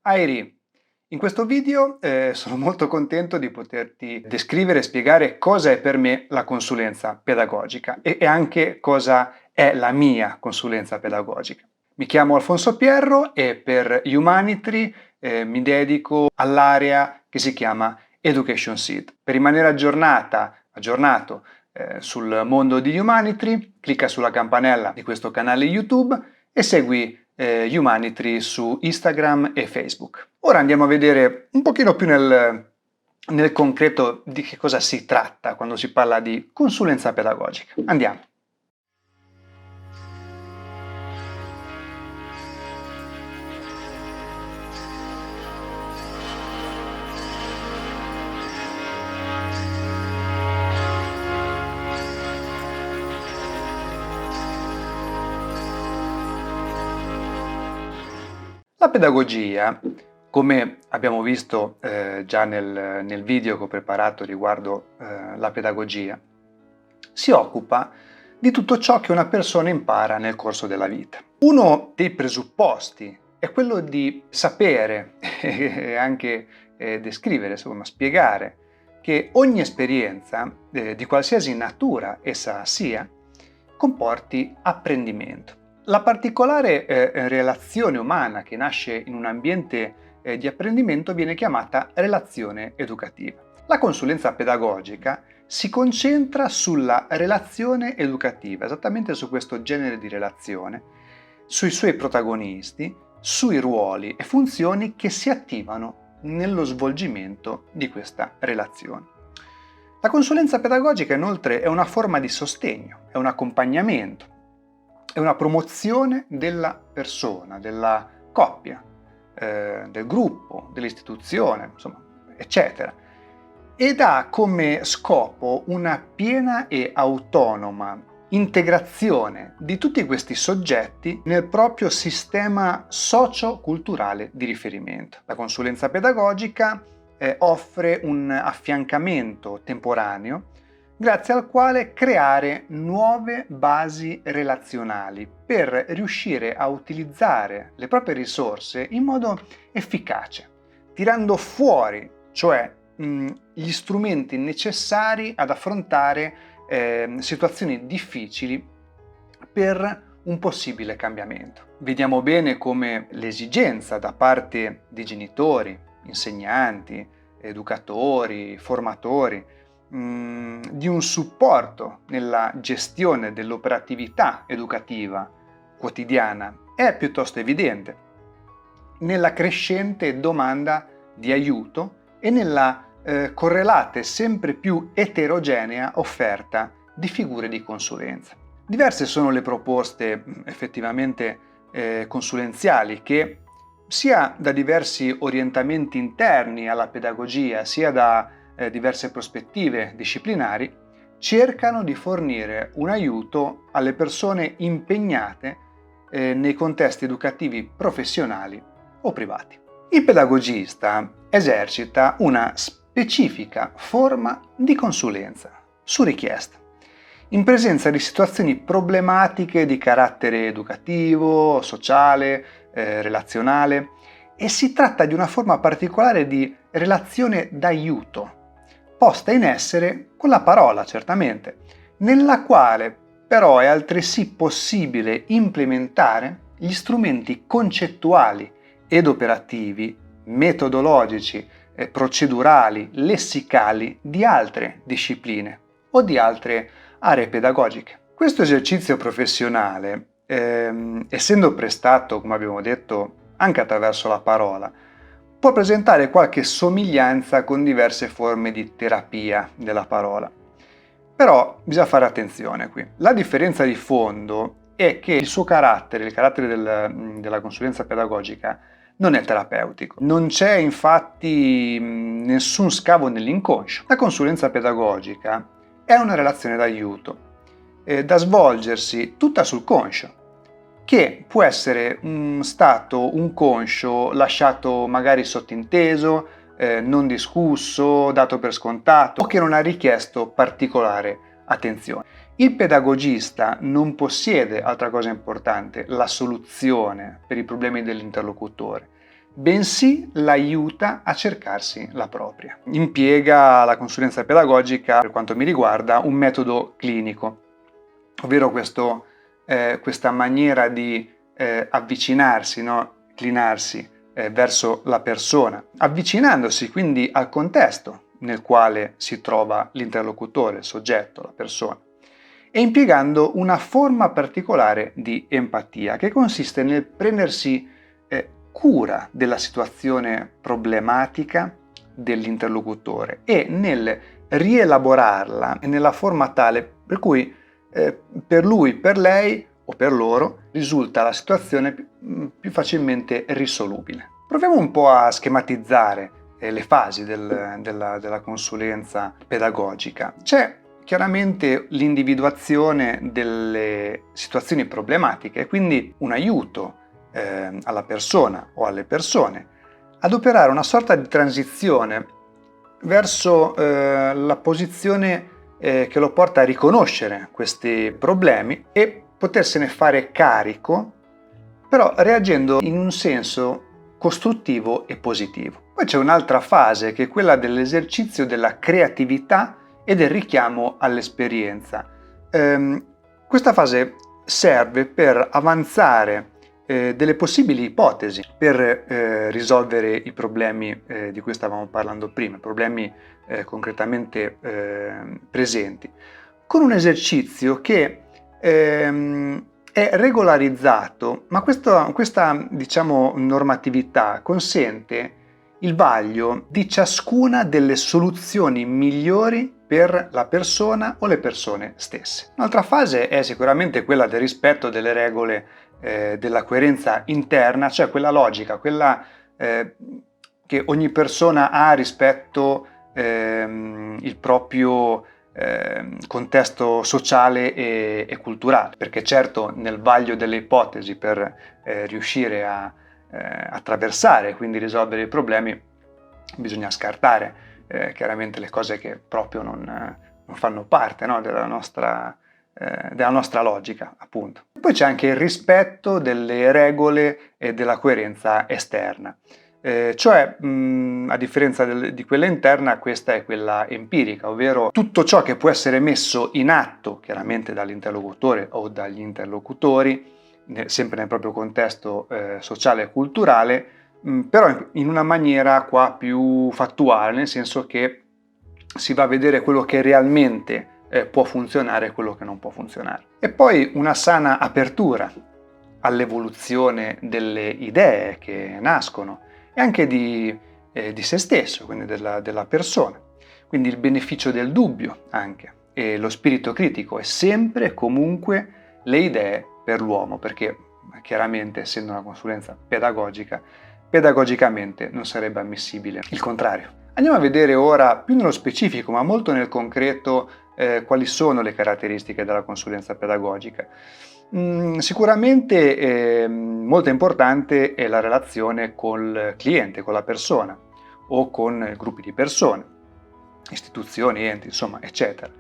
Airi, in questo video sono molto contento di poterti descrivere e spiegare cosa è per me la consulenza pedagogica e anche cosa è la mia consulenza pedagogica. Mi chiamo Alfonso Pierro e per Humanitry mi dedico all'area che si chiama Education Seed. Per rimanere aggiornato sul mondo di Humanitry, clicca sulla campanella di questo canale YouTube e segui Humanitry su Instagram e Facebook. Ora andiamo a vedere un pochino più nel concreto di che cosa si tratta quando si parla di consulenza pedagogica. Andiamo. La pedagogia, come abbiamo visto già nel video che ho preparato riguardo la pedagogia, si occupa di tutto ciò che una persona impara nel corso della vita. Uno dei presupposti è quello di sapere e anche descrivere, insomma, spiegare che ogni esperienza, di qualsiasi natura essa sia, comporti apprendimento. La particolare relazione umana che nasce in un ambiente di apprendimento viene chiamata relazione educativa. La consulenza pedagogica si concentra sulla relazione educativa, esattamente su questo genere di relazione, sui suoi protagonisti, sui ruoli e funzioni che si attivano nello svolgimento di questa relazione. La consulenza pedagogica inoltre è una forma di sostegno, è un accompagnamento, è una promozione della persona, della coppia, del gruppo, dell'istituzione, insomma, eccetera. Ed ha come scopo una piena e autonoma integrazione di tutti questi soggetti nel proprio sistema socio-culturale di riferimento. La consulenza pedagogica offre un affiancamento temporaneo grazie al quale creare nuove basi relazionali per riuscire a utilizzare le proprie risorse in modo efficace, tirando fuori, cioè gli strumenti necessari ad affrontare situazioni difficili per un possibile cambiamento. Vediamo bene come l'esigenza da parte di genitori, insegnanti, educatori, formatori, di un supporto nella gestione dell'operatività educativa quotidiana è piuttosto evidente nella crescente domanda di aiuto e nella correlata e sempre più eterogenea offerta di figure di consulenza. Diverse sono le proposte effettivamente consulenziali che sia da diversi orientamenti interni alla pedagogia sia da diverse prospettive disciplinari cercano di fornire un aiuto alle persone impegnate nei contesti educativi professionali o privati. Il pedagogista esercita una specifica forma di consulenza su richiesta, in presenza di situazioni problematiche di carattere educativo, sociale, relazionale, e si tratta di una forma particolare di relazione d'aiuto, posta in essere con la parola, certamente, nella quale però è altresì possibile implementare gli strumenti concettuali ed operativi, metodologici, procedurali, lessicali di altre discipline o di altre aree pedagogiche. Questo esercizio professionale, essendo prestato, come abbiamo detto, anche attraverso la parola, può presentare qualche somiglianza con diverse forme di terapia della parola. Però bisogna fare attenzione qui. La differenza di fondo è che il suo carattere, il carattere della consulenza pedagogica, non è terapeutico. Non c'è infatti nessun scavo nell'inconscio. La consulenza pedagogica è una relazione d'aiuto da svolgersi tutta sul conscio, che può essere stato un conscio lasciato magari sottinteso, non discusso, dato per scontato o che non ha richiesto particolare attenzione. Il pedagogista non possiede, altra cosa importante, la soluzione per i problemi dell'interlocutore, bensì l'aiuta a cercarsi la propria. Impiega la consulenza pedagogica, per quanto mi riguarda, un metodo clinico, ovvero questa maniera di avvicinarsi, no? Inclinarsi verso la persona, avvicinandosi quindi al contesto nel quale si trova l'interlocutore, il soggetto, la persona, e impiegando una forma particolare di empatia che consiste nel prendersi cura della situazione problematica dell'interlocutore e nel rielaborarla nella forma tale per cui per lui, per lei o per loro risulta la situazione più facilmente risolubile. Proviamo un po' a schematizzare le fasi della consulenza pedagogica. C'è chiaramente l'individuazione delle situazioni problematiche, quindi un aiuto alla persona o alle persone ad operare una sorta di transizione verso la posizione che lo porta a riconoscere questi problemi e potersene fare carico, però reagendo in un senso costruttivo e positivo. Poi c'è un'altra fase che è quella dell'esercizio della creatività e del richiamo all'esperienza. Questa fase serve per avanzare delle possibili ipotesi per risolvere i problemi di cui stavamo parlando prima, problemi concretamente presenti, con un esercizio che è regolarizzato, ma questa diciamo, normatività consente il vaglio di ciascuna delle soluzioni migliori per la persona o le persone stesse. Un'altra fase è sicuramente quella del rispetto delle regole della coerenza interna, cioè quella logica, quella che ogni persona ha rispetto il proprio contesto sociale e culturale, perché certo nel vaglio delle ipotesi per riuscire a attraversare, quindi risolvere i problemi, bisogna scartare chiaramente le cose che proprio non fanno parte, no, della nostra logica, appunto. Poi c'è anche il rispetto delle regole e della coerenza esterna. Cioè, a differenza di quella interna, questa è quella empirica, ovvero tutto ciò che può essere messo in atto, chiaramente dall'interlocutore o dagli interlocutori, sempre nel proprio contesto sociale e culturale, però in una maniera qua più fattuale, nel senso che si va a vedere quello che realmente può funzionare e quello che non può funzionare. E poi una sana apertura all'evoluzione delle idee che nascono e anche di se stesso, quindi della persona. Quindi il beneficio del dubbio anche e lo spirito critico è sempre e comunque le idee per l'uomo, perché chiaramente essendo una consulenza pedagogica, pedagogicamente non sarebbe ammissibile il contrario. Andiamo a vedere ora più nello specifico, ma molto nel concreto, quali sono le caratteristiche della consulenza pedagogica. Sicuramente molto importante è la relazione col cliente, con la persona o con gruppi di persone, istituzioni, enti, insomma, eccetera.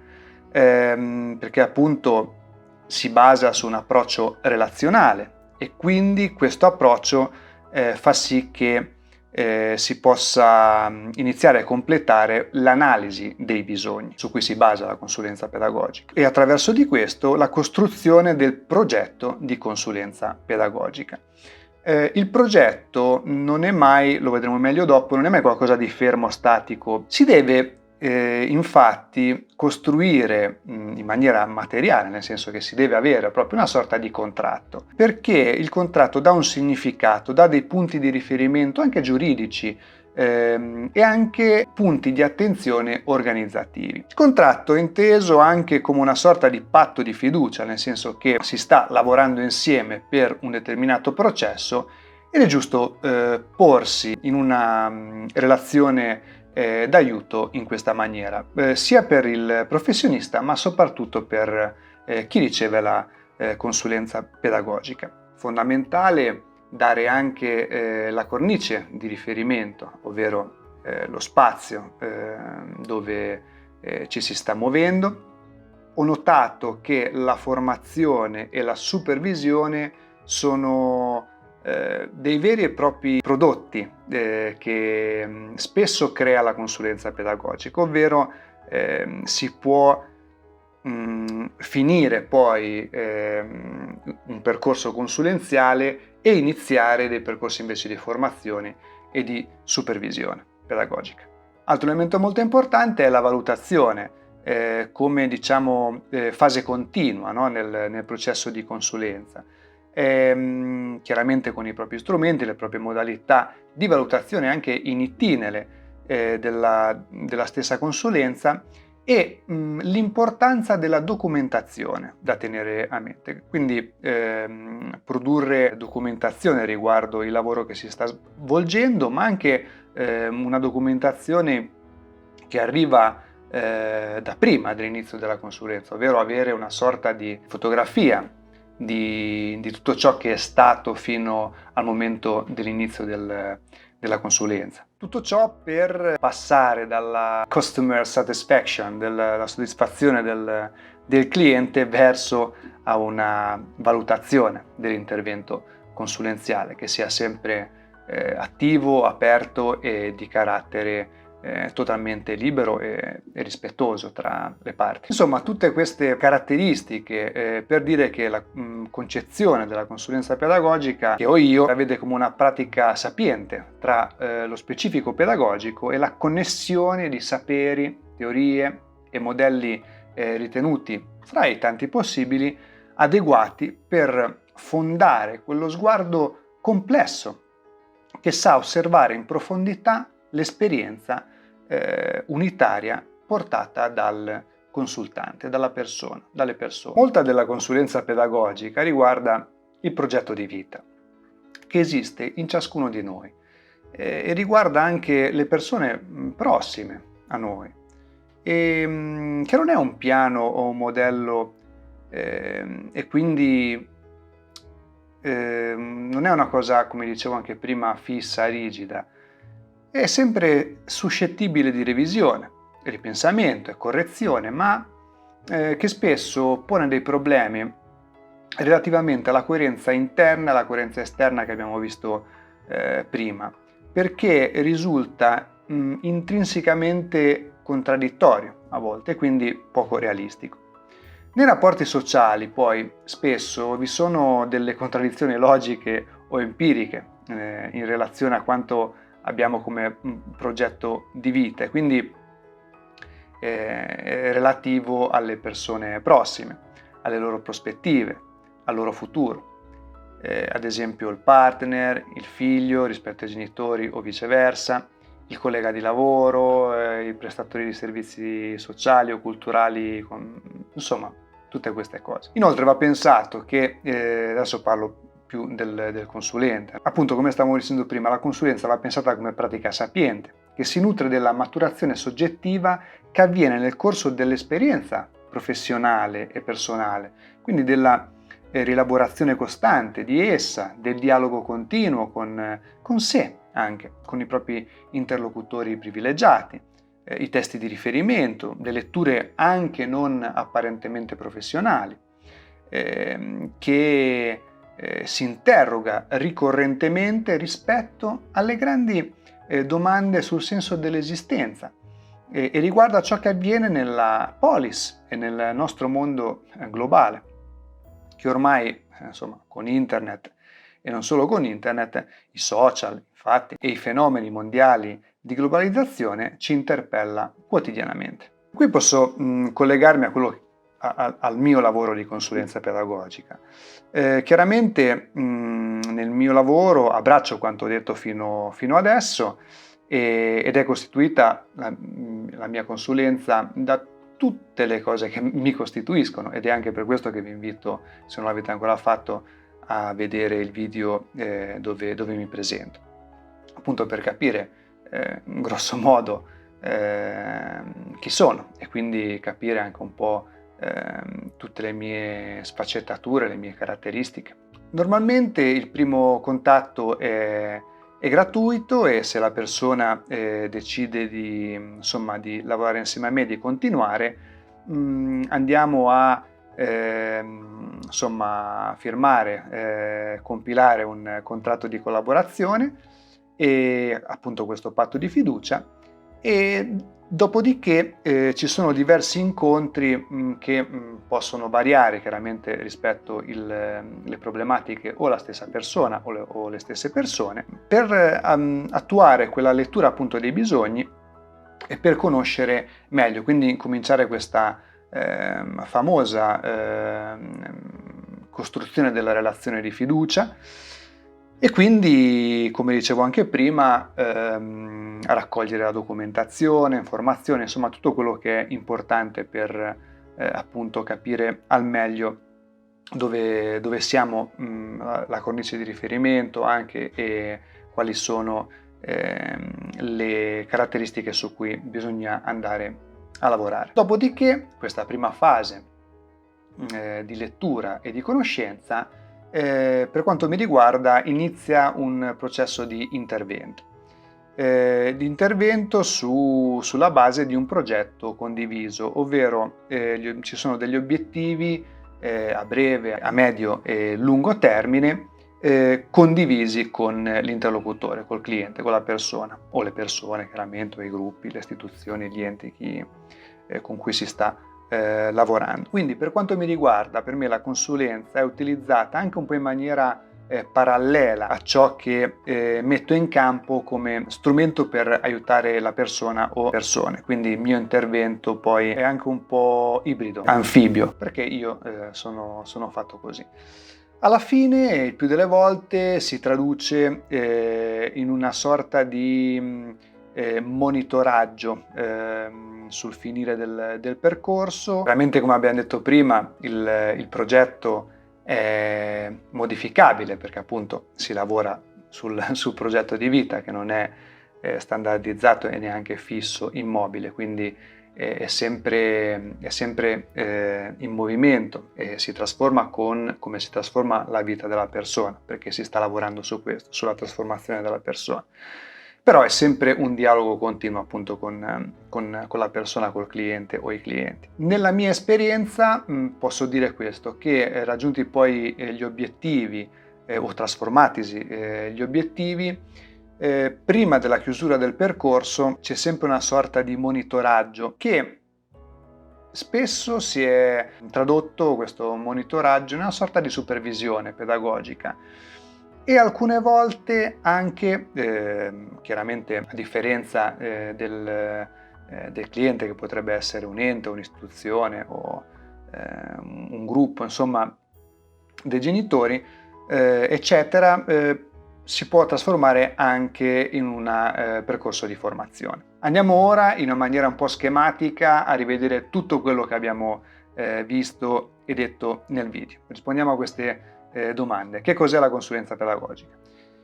Perché appunto si basa su un approccio relazionale e quindi questo approccio fa sì che si possa iniziare a completare l'analisi dei bisogni su cui si basa la consulenza pedagogica e attraverso di questo la costruzione del progetto di consulenza pedagogica. Il progetto non è mai, lo vedremo meglio dopo, non è mai qualcosa di fermo, statico. Si deve infatti costruire in maniera materiale, nel senso che si deve avere proprio una sorta di contratto, perché il contratto dà un significato, dà dei punti di riferimento anche giuridici e anche punti di attenzione organizzativi. Il contratto è inteso anche come una sorta di patto di fiducia, nel senso che si sta lavorando insieme per un determinato processo ed è giusto porsi in una relazione d'aiuto in questa maniera, sia per il professionista ma soprattutto per chi riceve la consulenza pedagogica. Fondamentale dare anche la cornice di riferimento, ovvero lo spazio dove ci si sta muovendo. Ho notato che la formazione e la supervisione sono dei veri e propri prodotti che spesso crea la consulenza pedagogica, ovvero si può finire poi un percorso consulenziale e iniziare dei percorsi invece di formazione e di supervisione pedagogica. Altro elemento molto importante è la valutazione, come diciamo fase continua, no? nel processo di consulenza. Chiaramente con i propri strumenti, le proprie modalità di valutazione anche in itinere della stessa consulenza e l'importanza della documentazione da tenere a mente. Quindi produrre documentazione riguardo il lavoro che si sta svolgendo, ma anche una documentazione che arriva da prima dell'inizio della consulenza, ovvero avere una sorta di fotografia di tutto ciò che è stato fino al momento dell'inizio della consulenza. Tutto ciò per passare dalla customer satisfaction, dalla soddisfazione del cliente, verso a una valutazione dell'intervento consulenziale che sia sempre attivo, aperto e di carattere totalmente libero e rispettoso tra le parti. Insomma, tutte queste caratteristiche per dire che la concezione della consulenza pedagogica che ho io la vede come una pratica sapiente tra lo specifico pedagogico e la connessione di saperi, teorie e modelli ritenuti fra i tanti possibili adeguati per fondare quello sguardo complesso che sa osservare in profondità l'esperienza unitaria portata dal consultante, dalle persone. Molta della consulenza pedagogica riguarda il progetto di vita che esiste in ciascuno di noi e riguarda anche le persone prossime a noi e che non è un piano o un modello e quindi non è una cosa, come dicevo anche prima, fissa, rigida. È sempre suscettibile di revisione, ripensamento e correzione, ma che spesso pone dei problemi relativamente alla coerenza interna e alla coerenza esterna che abbiamo visto prima, perché risulta intrinsecamente contraddittorio a volte e quindi poco realistico. Nei rapporti sociali poi spesso vi sono delle contraddizioni logiche o empiriche in relazione a quanto abbiamo come progetto di vita e quindi relativo alle persone prossime, alle loro prospettive, al loro futuro. Ad esempio il partner, il figlio rispetto ai genitori o viceversa, il collega di lavoro, i prestatori di servizi sociali o culturali, insomma tutte queste cose. Inoltre va pensato che, adesso parlo più del consulente, appunto come stavamo dicendo prima, la consulenza va pensata come pratica sapiente, che si nutre della maturazione soggettiva che avviene nel corso dell'esperienza professionale e personale, quindi della rielaborazione costante di essa, del dialogo continuo con sé anche, con i propri interlocutori privilegiati, i testi di riferimento, le letture anche non apparentemente professionali, che si interroga ricorrentemente rispetto alle grandi domande sul senso dell'esistenza e riguarda ciò che avviene nella polis e nel nostro mondo globale, che ormai, insomma, con internet e non solo con internet, i social, infatti, e i fenomeni mondiali di globalizzazione ci interpella quotidianamente. Qui posso collegarmi a quello al mio lavoro di consulenza pedagogica. Chiaramente nel mio lavoro abbraccio quanto ho detto fino adesso ed è costituita la mia consulenza da tutte le cose che mi costituiscono ed è anche per questo che vi invito, se non l'avete ancora fatto, a vedere il video dove mi presento, appunto per capire grosso modo chi sono e quindi capire anche un po' tutte le mie sfaccettature, le mie caratteristiche. Normalmente il primo contatto è gratuito e se la persona decide di lavorare insieme a me, di continuare, andiamo a insomma, firmare, compilare un contratto di collaborazione e appunto questo patto di fiducia, e dopodiché ci sono diversi incontri che possono variare chiaramente rispetto le problematiche o la stessa persona o le stesse persone, per attuare quella lettura appunto dei bisogni e per conoscere meglio, quindi incominciare questa famosa costruzione della relazione di fiducia. E quindi, come dicevo anche prima, raccogliere la documentazione, informazioni, insomma tutto quello che è importante per appunto capire al meglio dove siamo, la cornice di riferimento anche, e quali sono le caratteristiche su cui bisogna andare a lavorare. Dopodiché, questa prima fase di lettura e di conoscenza, per quanto mi riguarda, inizia un processo di intervento. Sulla base di un progetto condiviso, ovvero ci sono degli obiettivi a breve, a medio e lungo termine condivisi con l'interlocutore, col cliente, con la persona, o le persone chiaramente, o i gruppi, le istituzioni, gli enti con cui si sta lavorando. Quindi, per quanto mi riguarda, per me la consulenza è utilizzata anche un po' in maniera parallela a ciò che metto in campo come strumento per aiutare la persona o persone. Quindi il mio intervento poi è anche un po' ibrido, anfibio, perché io sono fatto così. Alla fine, il più delle volte, si traduce in una sorta di monitoraggio sul finire del percorso. Veramente, come abbiamo detto prima, il progetto è modificabile, perché appunto si lavora sul progetto di vita, che non è standardizzato e neanche fisso, immobile, quindi è sempre in movimento e si trasforma come si trasforma la vita della persona, perché si sta lavorando su questo, sulla trasformazione della persona. Però è sempre un dialogo continuo appunto con la persona, col cliente o i clienti. Nella mia esperienza posso dire questo, che raggiunti poi gli obiettivi o trasformatisi gli obiettivi, prima della chiusura del percorso c'è sempre una sorta di monitoraggio, che spesso si è tradotto, questo monitoraggio, in una sorta di supervisione pedagogica, e alcune volte anche, chiaramente a differenza del cliente, che potrebbe essere un ente, un'istituzione o un gruppo, insomma, dei genitori, eccetera, si può trasformare anche in un percorso di formazione. Andiamo ora, in una maniera un po' schematica, a rivedere tutto quello che abbiamo visto e detto nel video. Rispondiamo a queste domande. Che cos'è la consulenza pedagogica?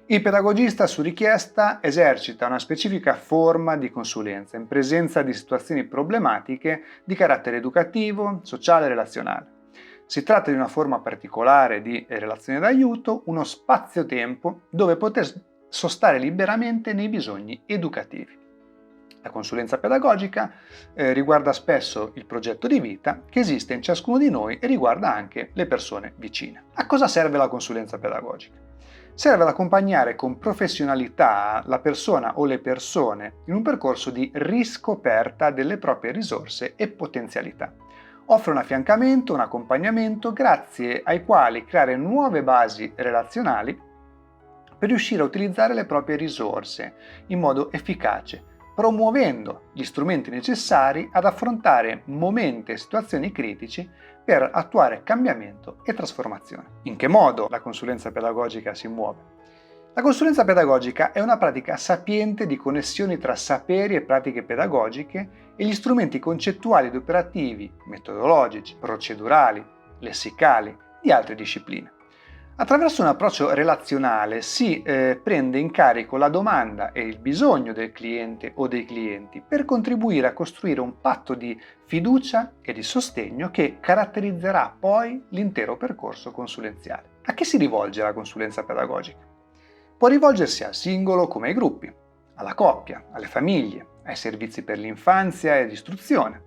Il pedagogista, su richiesta, esercita una specifica forma di consulenza in presenza di situazioni problematiche di carattere educativo, sociale e relazionale. Si tratta di una forma particolare di relazione d'aiuto, uno spazio-tempo dove poter sostare liberamente nei bisogni educativi. La consulenza pedagogica riguarda spesso il progetto di vita che esiste in ciascuno di noi e riguarda anche le persone vicine. A cosa serve la consulenza pedagogica? Serve ad accompagnare con professionalità la persona o le persone in un percorso di riscoperta delle proprie risorse e potenzialità. Offre un affiancamento, un accompagnamento grazie ai quali creare nuove basi relazionali per riuscire a utilizzare le proprie risorse in modo efficace, promuovendo gli strumenti necessari ad affrontare momenti e situazioni critici per attuare cambiamento e trasformazione. In che modo la consulenza pedagogica si muove? La consulenza pedagogica è una pratica sapiente di connessioni tra saperi e pratiche pedagogiche e gli strumenti concettuali ed operativi, metodologici, procedurali, lessicali di altre discipline. Attraverso un approccio relazionale si prende in carico la domanda e il bisogno del cliente o dei clienti per contribuire a costruire un patto di fiducia e di sostegno che caratterizzerà poi l'intero percorso consulenziale. A chi si rivolge la consulenza pedagogica? Può rivolgersi al singolo come ai gruppi, alla coppia, alle famiglie, ai servizi per l'infanzia e l'istruzione,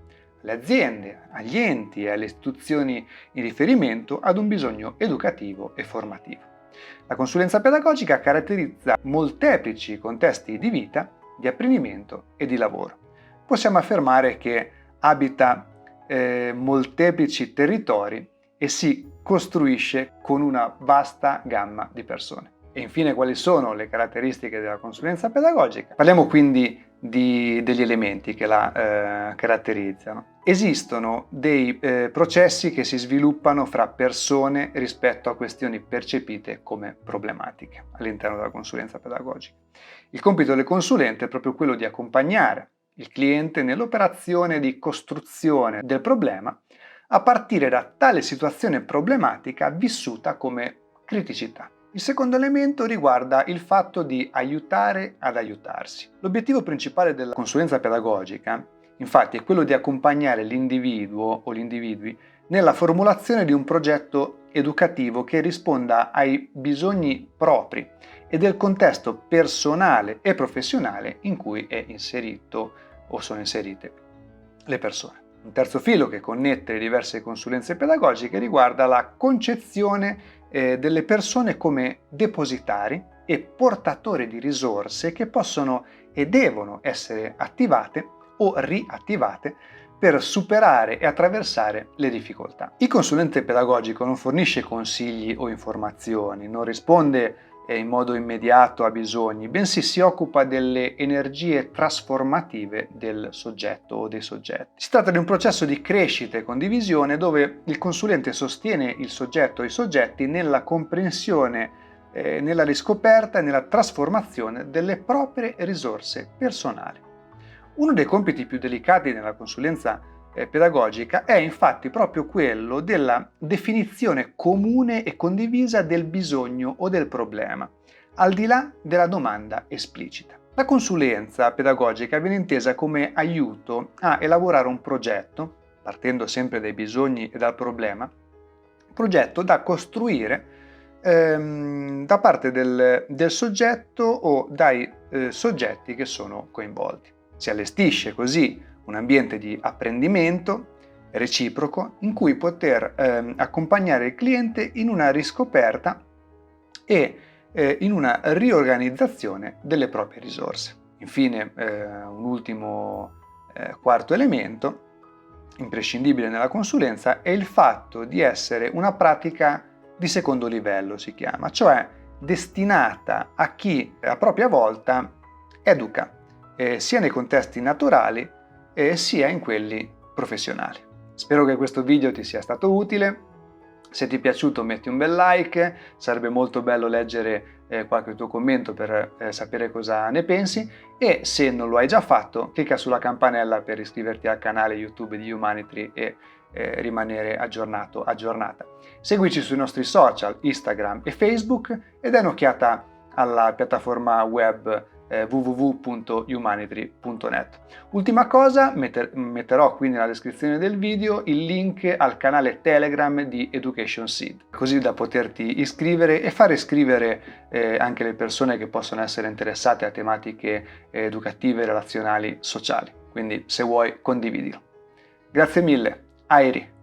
alle aziende, agli enti e alle istituzioni in riferimento ad un bisogno educativo e formativo. La consulenza pedagogica caratterizza molteplici contesti di vita, di apprendimento e di lavoro. Possiamo affermare che abita molteplici territori e si costruisce con una vasta gamma di persone. E infine, quali sono le caratteristiche della consulenza pedagogica? Parliamo quindi degli elementi che la caratterizzano. Esistono dei processi che si sviluppano fra persone rispetto a questioni percepite come problematiche all'interno della consulenza pedagogica. Il compito del consulente è proprio quello di accompagnare il cliente nell'operazione di costruzione del problema a partire da tale situazione problematica vissuta come criticità. Il secondo elemento riguarda il fatto di aiutare ad aiutarsi. L'obiettivo principale della consulenza pedagogica, infatti, è quello di accompagnare l'individuo o gli individui nella formulazione di un progetto educativo che risponda ai bisogni propri e del contesto personale e professionale in cui è inserito o sono inserite le persone. Un terzo filo che connette le diverse consulenze pedagogiche riguarda la concezione delle persone come depositari e portatori di risorse che possono e devono essere attivate o riattivate per superare e attraversare le difficoltà. Il consulente pedagogico non fornisce consigli o informazioni, non risponde in modo immediato a bisogni, bensì si occupa delle energie trasformative del soggetto o dei soggetti. Si tratta di un processo di crescita e condivisione dove il consulente sostiene il soggetto o i soggetti nella comprensione, nella riscoperta e nella trasformazione delle proprie risorse personali. Uno dei compiti più delicati nella consulenza pedagogica è infatti proprio quello della definizione comune e condivisa del bisogno o del problema, al di là della domanda esplicita. La consulenza pedagogica viene intesa come aiuto a elaborare un progetto, partendo sempre dai bisogni e dal problema, progetto da costruire da parte del soggetto o dai soggetti che sono coinvolti. Si allestisce così un ambiente di apprendimento reciproco in cui poter accompagnare il cliente in una riscoperta e in una riorganizzazione delle proprie risorse. Infine, un ultimo quarto elemento imprescindibile nella consulenza è il fatto di essere una pratica di secondo livello, si chiama, cioè destinata a chi a propria volta educa, sia nei contesti naturali sia in quelli professionali. Spero che questo video ti sia stato utile. Se ti è piaciuto metti un bel like, sarebbe molto bello leggere qualche tuo commento per sapere cosa ne pensi, e se non lo hai già fatto clicca sulla campanella per iscriverti al canale YouTube di Humanitry e rimanere aggiornato, aggiornata. Seguici sui nostri social Instagram e Facebook e dai un'occhiata alla piattaforma web www.humanitry.net. Ultima cosa, metterò qui nella descrizione del video il link al canale Telegram di Education Seed, così da poterti iscrivere e far iscrivere anche le persone che possono essere interessate a tematiche educative, relazionali, sociali. Quindi se vuoi condividilo. Grazie mille, Airi.